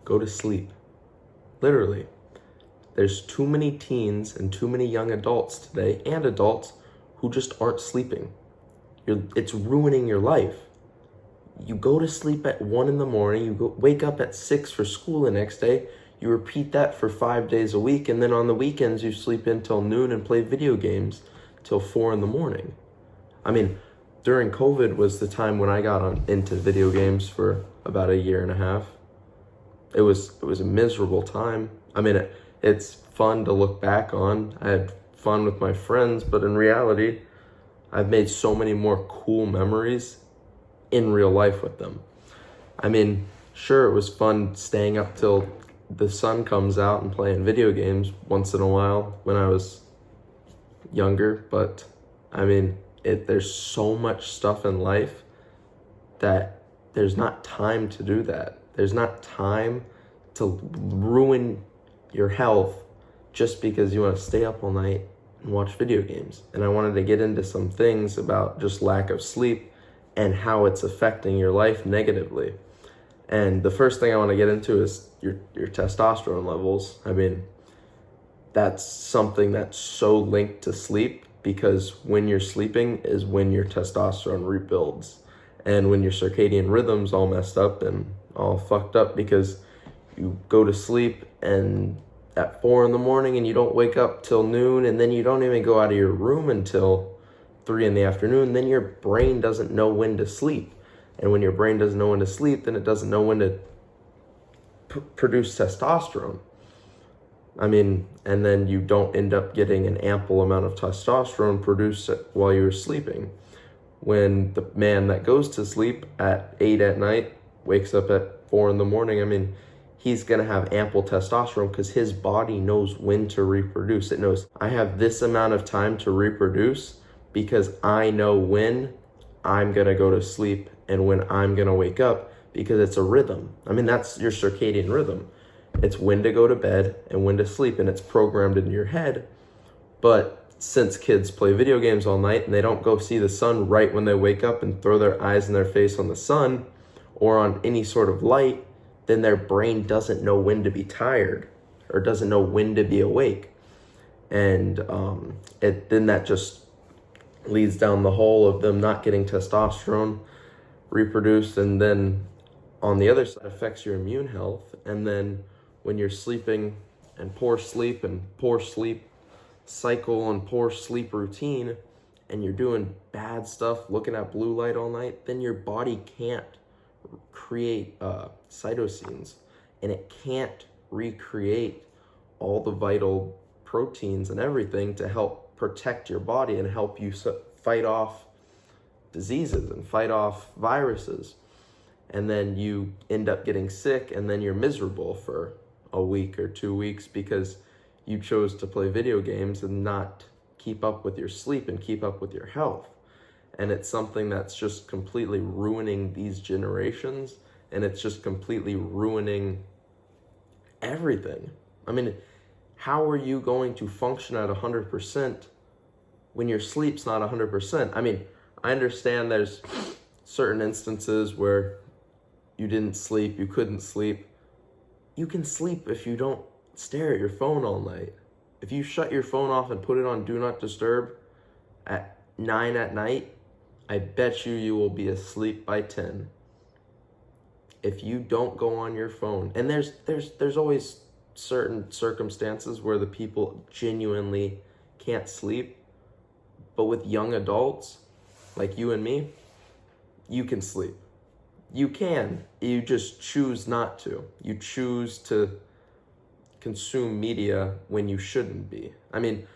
Go to sleep. Literally. There's too many teens and too many young adults today, and adults, who just aren't sleeping. It's ruining your life. You go to sleep at 1 in the morning, wake up at 6 for school the next day, you repeat that for 5 days a week, and then on the weekends you sleep until noon and play video games till 4 in the morning. I mean, during COVID was the time when I got into video games for about a year and a half. It was a miserable time. I mean, it's fun to look back on. I had fun with my friends, but in reality, I've made so many more cool memories in real life with them. I mean, sure, it was fun staying up till the sun comes out and playing video games once in a while when I was younger, but I mean, there's so much stuff in life that there's not time to do that. There's not time to ruin your health just because you want to stay up all night and watch video games. And I wanted to get into some things about just lack of sleep and how it's affecting your life negatively. And the first thing I want to get into is your testosterone levels. I mean, that's something that's so linked to sleep, because when you're sleeping is when your testosterone rebuilds. And when your circadian rhythm's all messed up and all fucked up because you go to sleep and at 4 in the morning and you don't wake up till noon, and then you don't even go out of your room until 3 in the afternoon, then your brain doesn't know when to sleep. And when your brain doesn't know when to sleep, then it doesn't know when to produce testosterone. I mean, and then you don't end up getting an ample amount of testosterone produced while you're sleeping. When the man that goes to sleep at 8 at night wakes up at 4 in the morning, I mean, he's going to have ample testosterone because his body knows when to reproduce. It knows, I have this amount of time to reproduce because I know when I'm going to go to sleep and when I'm going to wake up, because it's a rhythm. I mean, that's your circadian rhythm. It's when to go to bed and when to sleep, and it's programmed in your head. But since kids play video games all night and they don't go see the sun right when they wake up and throw their eyes and their face on the sun or on any sort of light, then their brain doesn't know when to be tired or doesn't know when to be awake. And then that just leads down the hole of them not getting testosterone reproduced, and then on the other side affects your immune health. And then when you're sleeping and poor sleep cycle and poor sleep routine, and you're doing bad stuff, looking at blue light all night, then your body can't create cytosines, and it can't recreate all the vital proteins and everything to help protect your body and help you fight off diseases and fight off viruses. And then you end up getting sick, and then you're miserable for a week or 2 weeks because you chose to play video games and not keep up with your sleep and keep up with your health. And it's something that's just completely ruining these generations, and it's just completely ruining everything. I mean, how are you going to function at 100% when your sleep's not 100%? I mean, I understand there's certain instances where you didn't sleep, you couldn't sleep. You can sleep if you don't stare at your phone all night. If you shut your phone off and put it on Do Not Disturb at 9 at night, I bet you will be asleep by 10. If you don't go on your phone, and there's always certain circumstances where the people genuinely can't sleep, but with young adults like you and me, you can sleep. You can. You just choose not to. You choose to consume media when you shouldn't be. I mean,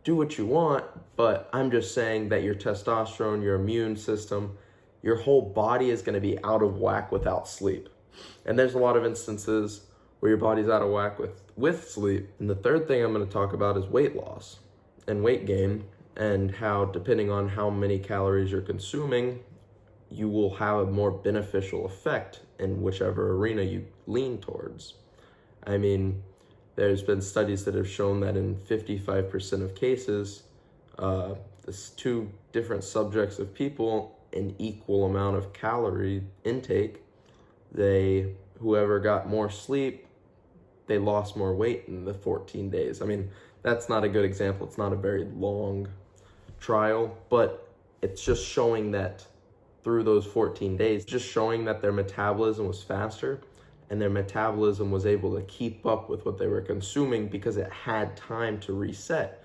do what you want, but I'm just saying that your testosterone, your immune system, your whole body is going to be out of whack without sleep. And there's a lot of instances where your body's out of whack with sleep. And the third thing I'm going to talk about is weight loss and weight gain, and how, depending on how many calories you're consuming, you will have a more beneficial effect in whichever arena you lean towards. I mean, there's been studies that have shown that in 55% of cases, this two different subjects of people, an equal amount of calorie intake, they whoever got more sleep, they lost more weight in the 14 days. I mean, that's not a good example. It's not a very long trial, but it's just showing that through those 14 days, just showing that their metabolism was faster and their metabolism was able to keep up with what they were consuming because it had time to reset.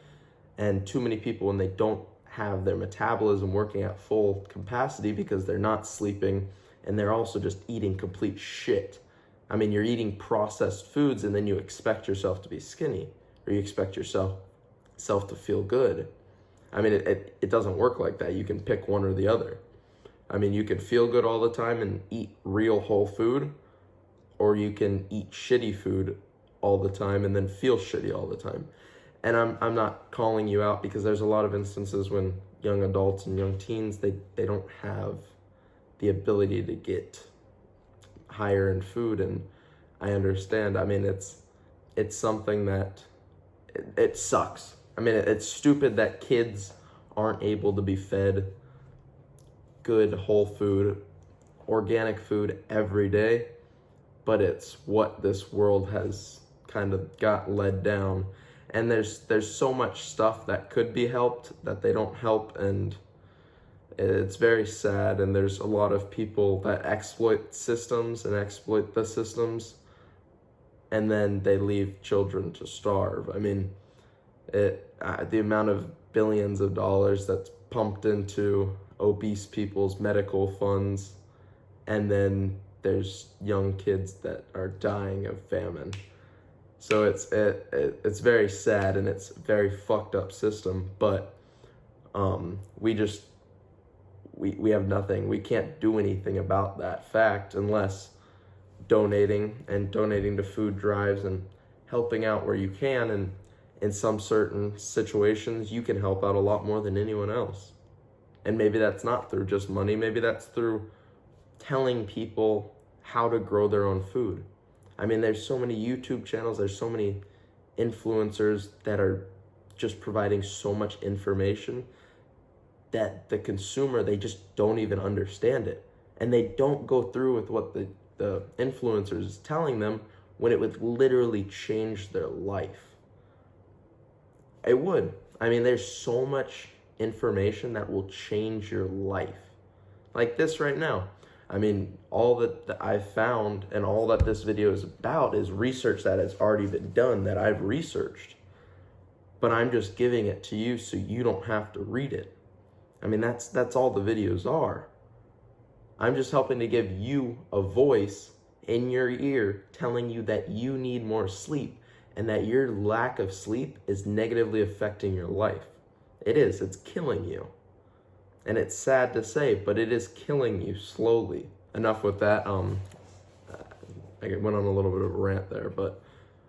And too many people, when they don't have their metabolism working at full capacity because they're not sleeping and they're also just eating complete shit. I mean, you're eating processed foods and then you expect yourself to be skinny, or you expect yourself to feel good. I mean, it doesn't work like that. You can pick one or the other. I mean, you can feel good all the time and eat real whole food, or you can eat shitty food all the time and then feel shitty all the time. And I'm not calling you out, because there's a lot of instances when young adults and young teens, they don't have the ability to get higher in food, and I understand. I mean, it's something that it sucks. I mean, it's stupid that kids aren't able to be fed good whole food, organic food every day, but it's what this world has kind of got led down. And there's so much stuff that could be helped that they don't help, and it's very sad. And there's a lot of people that exploit systems and exploit the systems, and then they leave children to starve. I mean, the amount of billions of dollars that's pumped into obese people's medical funds, and then there's young kids that are dying of famine. So it's very sad, and it's a very fucked up system. But we have nothing. We can't do anything about that fact unless donating to food drives and helping out where you can. And in some certain situations, you can help out a lot more than anyone else. And maybe that's not through just money. Maybe that's through telling people how to grow their own food. I mean, there's so many YouTube channels, there's so many influencers that are just providing so much information that the consumer, they just don't even understand it. And they don't go through with what the influencer is telling them, when it would literally change their life. It would. I mean, there's so much information that will change your life. Like this right now. I mean, all that I've found and all that this video is about is research that has already been done, that I've researched. But I'm just giving it to you so you don't have to read it. I mean, that's all the videos are. I'm just helping to give you a voice in your ear telling you that you need more sleep, and that your lack of sleep is negatively affecting your life. It is. It's killing you. And it's sad to say, but it is killing you slowly. Enough with that. I went on a little bit of a rant there, but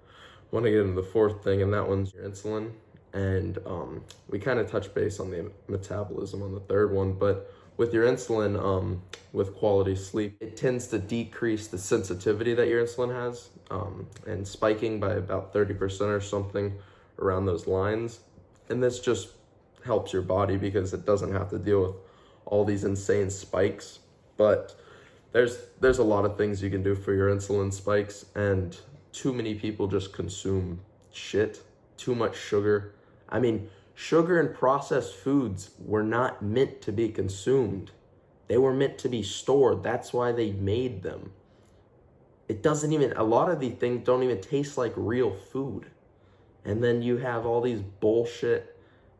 I want to get into the fourth thing, and that one's your insulin. And we kind of touched base on the metabolism on the third one, but with your insulin, with quality sleep, it tends to decrease the sensitivity that your insulin has, and spiking by about 30% or something around those lines. And this just helps your body because it doesn't have to deal with all these insane spikes. But there's a lot of things you can do for your insulin spikes, and too many people just consume shit, too much sugar. I mean, sugar and processed foods were not meant to be consumed. They were meant to be stored. That's why they made them. A lot of these things don't even taste like real food. And then you have all these bullshit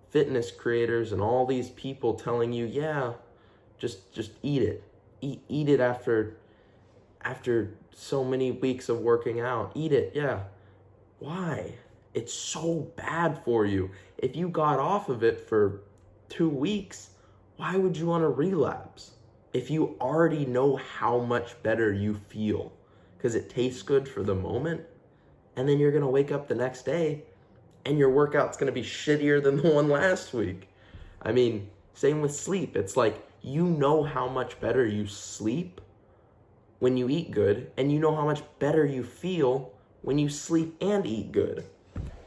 fitness creators and all these people telling you, yeah, just eat it. Eat it after so many weeks of working out. Eat it, yeah. Why? It's so bad for you. If you got off of it for 2 weeks, why would you want to relapse? If you already know how much better you feel because it tastes good for the moment, and then you're going to wake up the next day and your workout's going to be shittier than the one last week. I mean, same with sleep. It's like, you know how much better you sleep when you eat good, and you know how much better you feel when you sleep and eat good.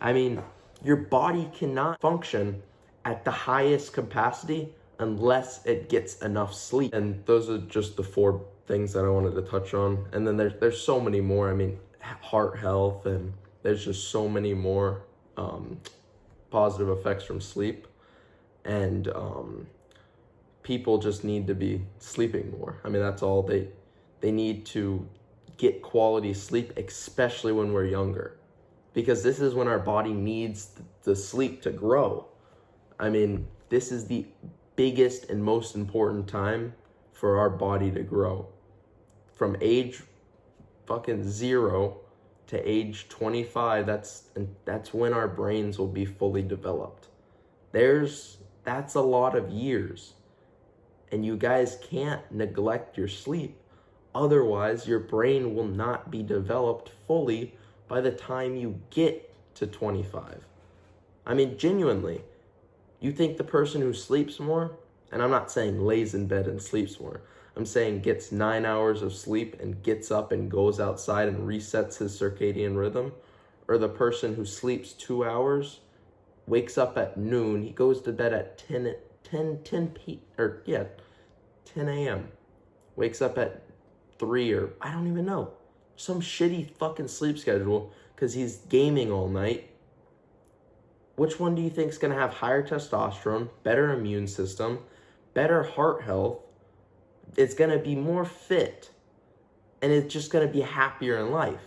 I mean, your body cannot function at the highest capacity unless it gets enough sleep. And those are just the four things that I wanted to touch on. And then there's so many more. I mean, heart health, and there's just so many more positive effects from sleep. And people just need to be sleeping more. I mean, that's all they need to get quality sleep, especially when we're younger, because this is when our body needs the sleep to grow. I mean, this is the biggest and most important time for our body to grow. From age fucking 0 to age 25, that's when our brains will be fully developed. That's a lot of years. And you guys can't neglect your sleep. Otherwise, your brain will not be developed fully by the time you get to 25. I mean, genuinely, you think the person who sleeps more, and I'm not saying lays in bed and sleeps more, I'm saying gets 9 hours of sleep and gets up and goes outside and resets his circadian rhythm, or the person who sleeps 2 hours, wakes up at noon, he goes to bed at 10 a.m., wakes up at 3, or I don't even know, some shitty fucking sleep schedule because he's gaming all night. Which one do you think is going to have higher testosterone, better immune system, better heart health? It's going to be more fit, and it's just going to be happier in life.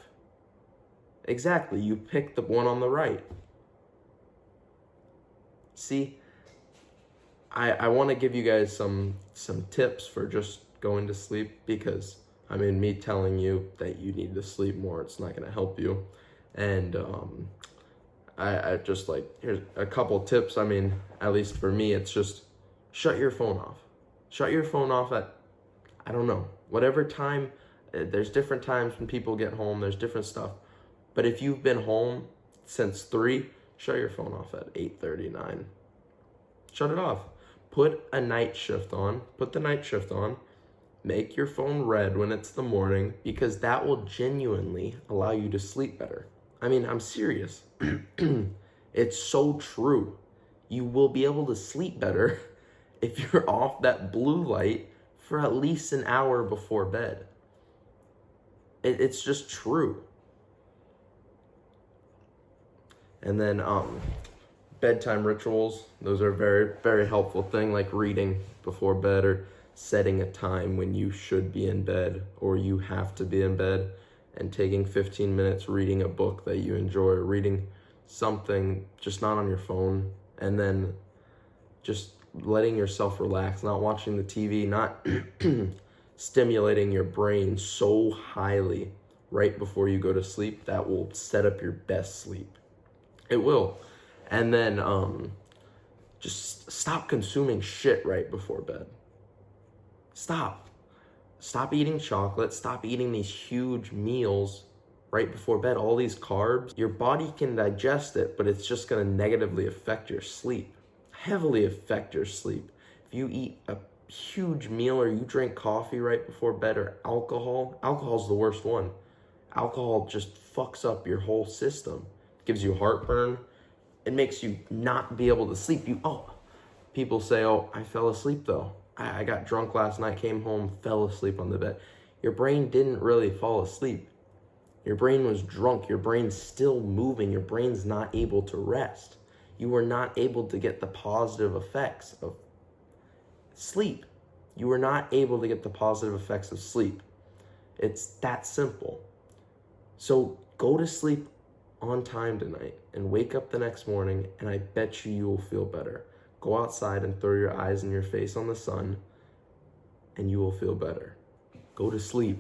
Exactly, you pick the one on the right. See, I want to give you guys some tips for just going to sleep, because I mean, me telling you that you need to sleep more, it's not going to help you. And I just like, here's a couple tips. I mean, at least for me, it's just shut your phone off. Shut your phone off at, I don't know, whatever time. There's different times when people get home, there's different stuff. But if you've been home since 3, shut your phone off at 8:39. Shut it off. Put a night shift on. Put the night shift on. Make your phone red when it's the morning, because that will genuinely allow you to sleep better. I mean, I'm serious. It's so true. You will be able to sleep better if you're off that blue light for at least an hour before bed. It's just true. And then bedtime rituals, those are very, very helpful thing, like reading before bed, or setting a time when you should be in bed or you have to be in bed, and taking 15 minutes reading a book that you enjoy, reading something just not on your phone, and then just letting yourself relax, not watching the TV, not stimulating your brain so highly right before you go to sleep. That will set up your best sleep. It will. And then just stop consuming shit right before bed. Stop eating chocolate. Stop eating these huge meals right before bed. All these carbs. Your body can digest it, but it's just going to negatively affect your sleep. Heavily affect your sleep. If you eat a huge meal, or you drink coffee right before bed, or alcohol's the worst one. Alcohol just fucks up your whole system. Gives you heartburn. It makes you not be able to sleep. People say, oh, I fell asleep though. I got drunk last night, came home, fell asleep on the bed. Your brain didn't really fall asleep. Your brain was drunk. Your brain's still moving. Your brain's not able to rest. You were not able to get the positive effects of sleep. You were not able to get the positive effects of sleep. It's that simple. So go to sleep on time tonight and wake up the next morning, and I bet you will feel better. Go outside and throw your eyes and your face on the sun, and you will feel better. Go to sleep.